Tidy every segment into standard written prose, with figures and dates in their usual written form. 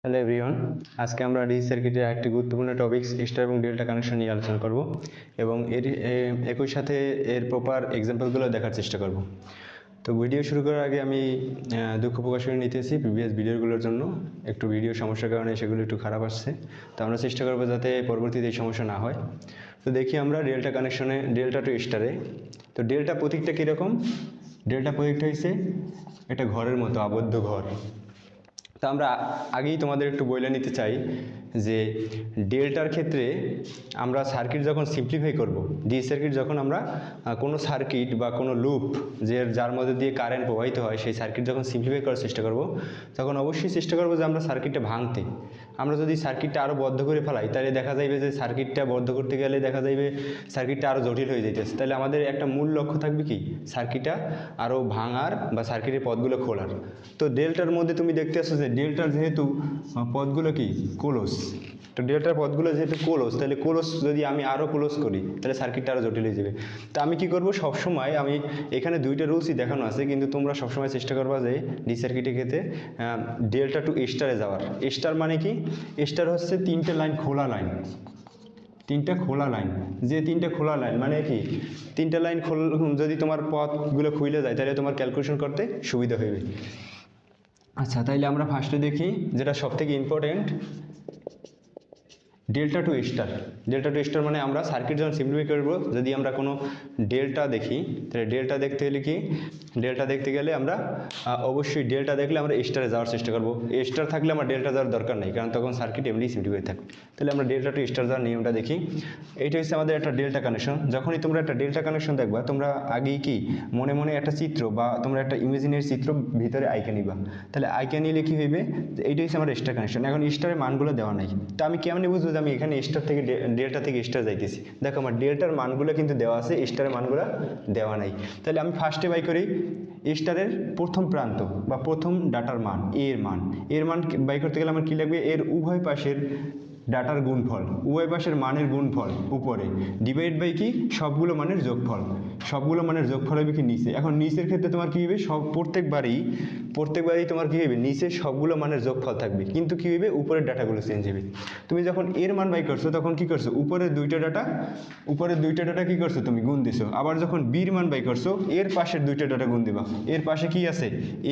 Hello everyone, আজকে আমরা DC সার্কিটের একটি গুরুত্বপূর্ণ টপিক স্টার এবং ডেল্টা কানেকশন নিয়ে আলোচনা করব এবং একই সাথে এর প্রপার এক্সাম্পলগুলো দেখার চেষ্টা করব। তো ভিডিও শুরু করার আগে আমি দুঃখ প্রকাশ করে নিতেছি প্রিভিয়াস ভিডিওগুলোর জন্য একটু ভিডিও সমস্যার কারণে সেগুলো একটু খারাপ আসছে। তো আমরা চেষ্টা করবো যাতে পরবর্তীতে এই সমস্যা না হয়। তো দেখি আমরা ডেল্টা কানেকশনে ডেল্টা টু স্টারে। তো ডেল্টা প্রতীকটা কীরকম? ডেল্টা প্রতীকটা হচ্ছে একটা ঘরের মতো, আবদ্ধ ঘর। তো আমরা আগেই তোমাদের একটু বলে নিতে চাই যে ডেল্টার ক্ষেত্রে আমরা সার্কিট যখন সিম্পলিফাই করব, ডিসি সার্কিট যখন আমরা কোনো সার্কিট বা কোনো লুপ যার মধ্যে দিয়ে কারেন্ট প্রবাহিত হয় সেই সার্কিট যখন সিম্পলিফাই করার চেষ্টা করব, তখন অবশ্যই চেষ্টা করব যে আমরা সার্কিটটা ভাঙতে। আমরা যদি সার্কিটটা আরও বদ্ধ করে ফেলাই তাহলে দেখা যাবে যে সার্কিটটা বদ্ধ করতে গেলে দেখা যাবে সার্কিটটা আরও জটিল হয়ে যাইতেছে। তাহলে আমাদের একটা মূল লক্ষ্য থাকবে কি, সার্কিটটা আরও ভাঙার বা সার্কিটের পথগুলো খোলার। তো ডেল্টার মধ্যে তুমি দেখতে আসছো যে ডেল্টার যেহেতু পথগুলো কি ক্লোজ, তো ডেল্টার পথগুলো যেহেতু ক্লোজ, তাহলে ক্লোজ যদি আমি আরও ক্লোজ করি তাহলে সার্কিটটা আরও জটিল হয়ে যাবে। তো আমি কি করব, সবসময় আমি এখানে দুইটা রুলসই দেখানো আছে, কিন্তু তোমরা সবসময় চেষ্টা করবা যে ডি সার্কিটের ক্ষেত্রে ডেল্টা টু স্টারে যাওয়ার। স্টার মানে কি? স্টার হচ্ছে তিনটে লাইন খোলা লাইন, তিনটা খোলা লাইন। যে তিনটা খোলা লাইন মানে কি, তিনটা লাইন যদি তোমার পথগুলো খুলে যায় তাহলে তোমার ক্যালকুলেশন করতে সুবিধা হবে। আচ্ছা, তাইলে আমরা ফার্স্টে দেখি যেটা সবথেকে important, delta to star. Delta to star মানে আমরা সার্কিট যখন সিম্পলিফাই করব, যদি আমরা কোনো ডেল্টা দেখি তাহলে ডেল্টা দেখতে হলে কি, ডেল্টা দেখতে গেলে আমরা অবশ্যই ডেল্টা দেখলে আমরা স্টারে যাওয়ার চেষ্টা করব। স্টার থাকলে আমার ডেল্টা যাওয়ার দরকার নেই, কারণ তখন সার্কিট এমনি সিম্পলিফাই থাকবে। তাহলে আমরা ডেল্টা টু স্টার যাওয়ার নিয়মটা দেখি। এইটা হচ্ছে আমাদের একটা ডেল্টা কানেকশন। যখনই তোমরা একটা ডেল্টা কানেকশন দেখবা, তোমরা আগেই কি মনে মনে একটা চিত্র বা তোমরা একটা ইমেজিনারি চিত্র ভিতরে আইকে নিবা। তাহলে আইকে নিলে কি হইবে, এইটা হচ্ছে আমার স্টার কানেকশন। এখন স্টারের মানগুলো দেওয়া নাই, তো আমি কেমন বুঝবো যে আমি এখানে স্টার থেকে ডেল্টা থেকে স্টার যাইতেছি? দেখো আমার ডেল্টার মানগুলো কিন্তু দেওয়া আছে, স্টারের মানগুলো দেওয়া নাই। তাহলে আমি ফার্স্টে বাই করি স্টারের প্রথম প্রান্ত বা প্রথম ডাটার মান, এর মান। এর মান বাই করতে গেলে আমার কী লাগবে, এর উভয় পাশের ডাটার গুণফল, উভয় পাশের মানের গুণফল উপরে ডিভাইড বাই কি, সবগুলো মানের যোগফল। সবগুলো মানের যোগফল হবে কি নিচে। এখন নিচের ক্ষেত্রে তোমার কী হবে, প্রত্যেকবারই তোমার কী হবে, নিচে সবগুলো মানের যোগফল থাকবে, কিন্তু কী হবে, উপরের ডাটাগুলো চেঞ্জ হবে। তুমি যখন এর মান বাই করছো তখন কি করছো, উপরের দুইটা ডাটা কি করছো, তুমি গুণ দিছো। আবার যখন বির মান বাই করছো, এর পাশের দুইটা ডাটা গুণ দিবা। এর পাশে কি আছে,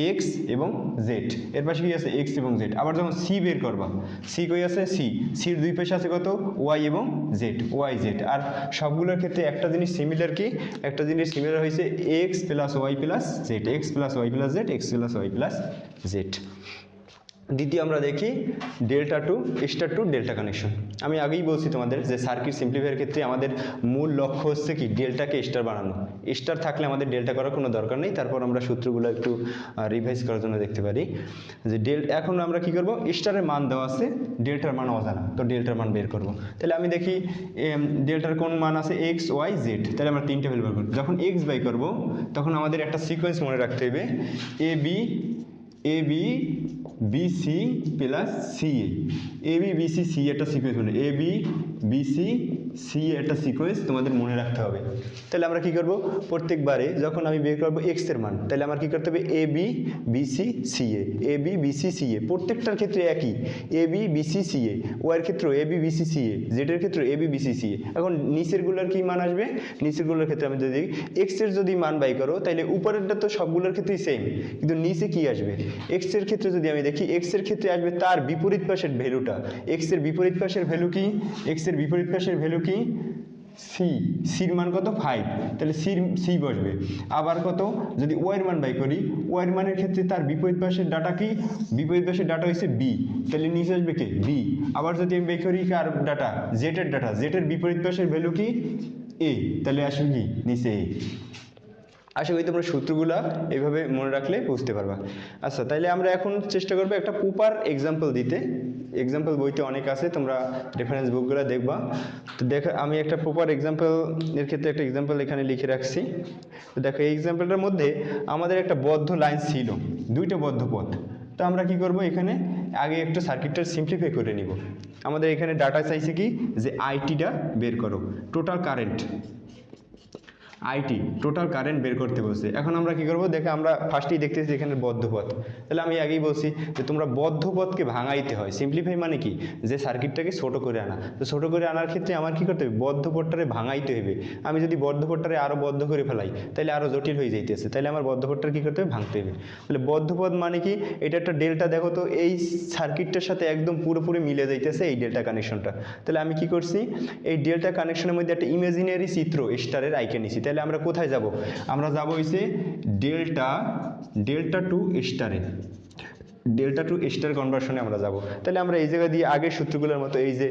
এক্স এবং জেড। এর পাশে কি আছে, এক্স এবং জেড। আবার যখন সি বের করবা, সি কই আছে, সির দুই পাশে আছে কত, ওয়াই এবং জেড, ওয়াই জেড। আর সবগুলোর ক্ষেত্রে একটা জিনিস সিমিলার, কি একটা জিনিস সিমিলার হয়েছে, X plus Y plus Z, X plus Y plus Z, X plus Y plus Z. দ্বিতীয় আমরা দেখি delta to star to delta connection. আমি আগেই বলছি তোমাদের যে সার্কিট সিম্পলিফাইয়ের ক্ষেত্রে আমাদের মূল লক্ষ্য হচ্ছে কি, ডেল্টাকে স্টার বানানো। স্টার থাকলে আমাদের ডেল্টা করার কোনো দরকার নেই। তারপর আমরা সূত্রগুলো একটু রিভাইজ করার জন্য দেখতে পারি যে এখন আমরা কি করব, স্টারের মান দেওয়া আছে, ডেল্টার মান অজানা, তো ডেল্টার মান বের করব। তাহলে আমি দেখি ডেল্টার কোন মান আছে, এক্স ওয়াই জেড। তাহলে আমরা তিনটে ভ্যালু বের করব। যখন এক্স বাই করব তখন আমাদের একটা সিকোয়েন্স মনে রাখতে হবে, A B B C plus C A B B C একটা সিকোয়েন্স, মানে এ বি বি সি একটা সিকোয়েন্স তোমাদের মনে রাখতে হবে। তাহলে আমরা কি করব, প্রত্যেকবারে যখন আমি বের করবো এক্স এর মান, তাহলে আমার কি করতে হবে, A B B C C A B B C C প্রত্যেকটার ক্ষেত্রে একই, A B B C C Y এর ক্ষেত্রে A B B C C Z এর ক্ষেত্রে A B B C C. এখন নিচেরগুলোর কি মান আসবে, নিচেরগুলোর ক্ষেত্রে আমি যদি এক্স এর যদি মান বাই করো তাহলে উপরেরটা তো সবগুলোর ক্ষেত্রেই সেম, কিন্তু নিচে কি আসবে, এক্স এর ক্ষেত্রে যদি আমি দেখি, এক্স এর ক্ষেত্রে আসবে তার বিপরীত পাশের ভ্যালুটা। এক্স এর বিপরীত পাশের ভ্যালু কি, এক্স এর বিপরীত পাশের ভ্যালু কি, সির মান কত, 5, তাহলে সি বসবে। আবার কত, যদি ওয়াই এর মান বাই করি, ওয়াই এর মানের ক্ষেত্রে তার বিপরীত পাশের ডাটা কি, বিপরীত পাশের ডাটা হচ্ছে বি, তাহলে নিচে আসবে কে, বি। আবার যদি আমি বাই করি কার ডাটা, জেড এর ডাটা, জেড এর বিপরীত পাশের ভ্যালু কি, এ, তাহলে আসবে কি, নিচে এ। আশা করি তোমরা সূত্রগুলো এইভাবে মনে রাখলে বুঝতে পারবা। আচ্ছা, তাইলে আমরা এখন চেষ্টা করবো একটা প্রপার এক্সাম্পল দিতে। এক্সাম্পল বইতে অনেক আছে, তোমরা রেফারেন্স বুকগুলো দেখবা। তো দেখো আমি একটা প্রপার এক্সাম্পল এর ক্ষেত্রে একটা এক্সাম্পল এখানে লিখে রাখছি। তো দেখো এই এক্সাম্পলটার মধ্যে আমাদের একটা বদ্ধ লাইন ছিল, দুইটা বদ্ধ পথ। তো আমরা কি করব, এখানে আগে একটু সার্কিটটা সিম্পলিফাই করে নিব। আমাদের এখানে ডাটা চাইছে কি, যে আইটিটা বের করো, total current. IT total current বের করতে বলছে। এখন আমরা কি করব, দেখে আমরা ফার্স্টেই দেখতেছি এখানে বদ্ধ পথ, তাহলে আমি আগেই বলছি যে তোমরা বদ্ধ পথকে ভাঙাইতে হয়। সিম্পলিফাই মানে কি, যে সার্কিটটাকে ছোট করে আনা। তো ছোট করে আনার ক্ষেত্রে আমার কি করতে হবে, বদ্ধ পথটারে ভাঙাইতে হবে। আমি যদি বদ্ধ পথটারে আরও বদ্ধ করে ফেলাই তাহলে আরও জটিল হয়ে যাইতেছে, তাহলে আমার বদ্ধ পথটার কি করতে হবে, ভাঙতে হবে। তাহলে বদ্ধ পথ মানে কি, এটা একটা ডেল্টা, দেখো তো এই সার্কিটটার সাথে একদম পুরোপুরি মিলে যাইতেছে এই ডেল্টা কানেকশনটা। তাহলে আমি কি করছি, এই ডেল্টা কানেকশনের মধ্যে একটা ইমাজিনারি চিত্র স্টারের আইকে নিছি। তাহলে আমরা কোথায় যাব, আমরা যাব হইছে ডেল্টা টু স্টারে, ডেল্টা টু স্টার কনভার্সনে আমরা যাব। তাহলে আমরা এই জায়গা দিয়ে আগের সূত্রগুলোর মতো এই যে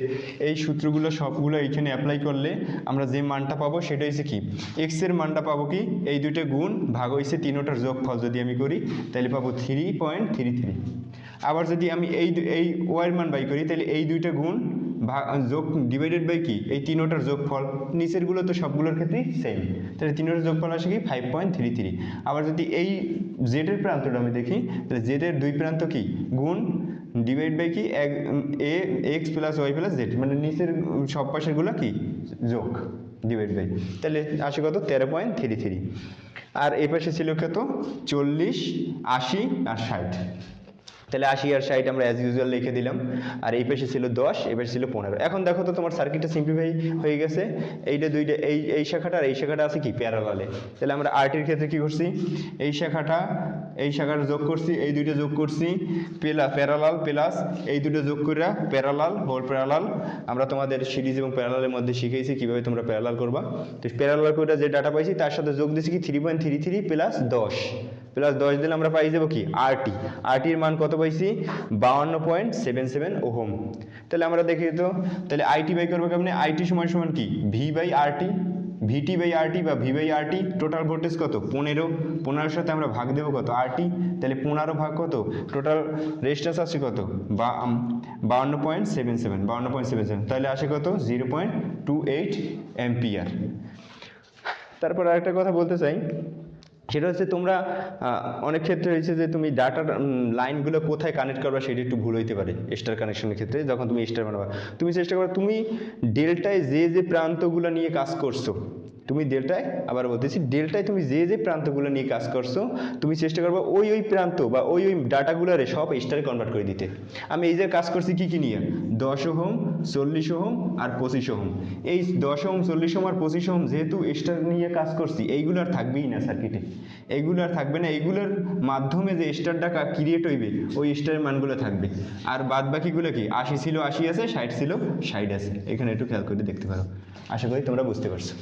এই সূত্রগুলো সবগুলো এইখানে অ্যাপ্লাই করলে আমরা যে মানটা পাবো সেটা হচ্ছে কি, এক্সের মানটা পাবো কি, এই দুইটা গুণ ভাগ হয়েছে তিনোটার যোগফল যদি আমি করি তাহলে পাবো 3.33। আবার যদি আমি এই ওয়াইয়ের মান বাই করি তাহলে এই দুইটা গুণ যোগ ডিভাইডেড বাই কি, এই তিনোটার যোগফল, নিচেরগুলো তো সবগুলোর ক্ষেত্রেই সেম, তাহলে তিনোটার যোগফল আসে কি 5.33। আবার যদি এই জেডের প্রান্তটা আমি দেখি তাহলে জেডের দুই প্রান্ত কি গুণ ডিভাইড বাই কি A X plus Y plus Z, মানে নিচের সব পাশেরগুলো কি যোগ ডিভাইড বাই, তাহলে আসে কত 13.33। আর এই পাশে ছিল কত 40, 80 আর 60, তাহলে 80 আর 60 আমরা অ্যাজ ইউজুয়াল লিখে দিলাম। আর এই পাশে ছিল 10, এই পাশে ছিল 15। এখন দেখো তো তোমার সার্কিটটা সিম্পলিফাই হয়ে গেছে। এইটা দুইটা এই শাখাটা আর এই শাখাটা আছে কি প্যারালালে। তাহলে আমরা আরটির ক্ষেত্রে কি করছি, এই শাখাটা যোগ করছি, এই দুইটা যোগ করছি প্যারালাল প্লাস এই দুটো যোগ করে প্যারালাল হোল প্যারালাল। আমরা তোমাদের সিরিজ এবং প্যারালালের মধ্যে শিখেছি কিভাবে তোমরা প্যারালাল করবা। তো প্যারালাল করে যে ডাটা পাইছি তার সাথে যোগ দিয়েছি কি 3.33 প্লাস 10 দিলে আমরা পাই যাবো কি আরটির মান কত পাইছি 52.77 ওহম। তাহলে আমরা দেখি তো, তাহলে আইটি বাই করবো কেমনে, আইটি সমান সমান কি V by RT, VT by RT বা V by RT. Total voltage কত 15 সাথে আমরা ভাগ দেবো কত আরটি, তাহলে 15 ভাগ কত, টোটাল রেজিস্ট্যান্স আসছে কত 52.77, তাহলে আসে কত 0.28 অ্যাম্পিয়ার। তারপর আরেকটা কথা বলতে চাই, সেটা হচ্ছে তোমরা অনেক ক্ষেত্রে হয়েছে যে তুমি ডাটার লাইনগুলো কোথায় কানেক্ট করবা সেটা একটু ভুল হইতে পারে। স্টার কানেকশনের ক্ষেত্রে যখন তুমি স্টার বানাবা, তুমি চেষ্টা করো তুমি ডেল্টায় যে প্রান্তগুলো নিয়ে কাজ করছো, তুমি ডেল্টায়, আবার বলতেছি ডেল্টায় তুমি যে প্রান্তগুলো নিয়ে কাজ করছো তুমি চেষ্টা করবে ওই প্রান্ত বা ওই ডাটাগুলোরে সব স্টারে কনভার্ট করে দিতে। আমি এই যে কাজ করছি কি নিয়ে 10 ওহম 40 ওহম আর 25 ওহম, এই 10 ওহম 40 ওহম আর 25 ওহম যেহেতু স্টার নিয়ে কাজ করছি এইগুলো আর থাকবেই না সার্কিটে, এইগুলো আর থাকবে না। এইগুলোর মাধ্যমে যে স্টার ডাটা ক্রিয়েট হইবে ওই স্টারের মানগুলো থাকবে, আর বাদ বাকিগুলো কি 80 ছিল 80 আছে, 60 ছিল 60 আছে। এখানে একটু খেয়াল করে দেখতে পারো। আশা করি তোমরা বুঝতে পারছো।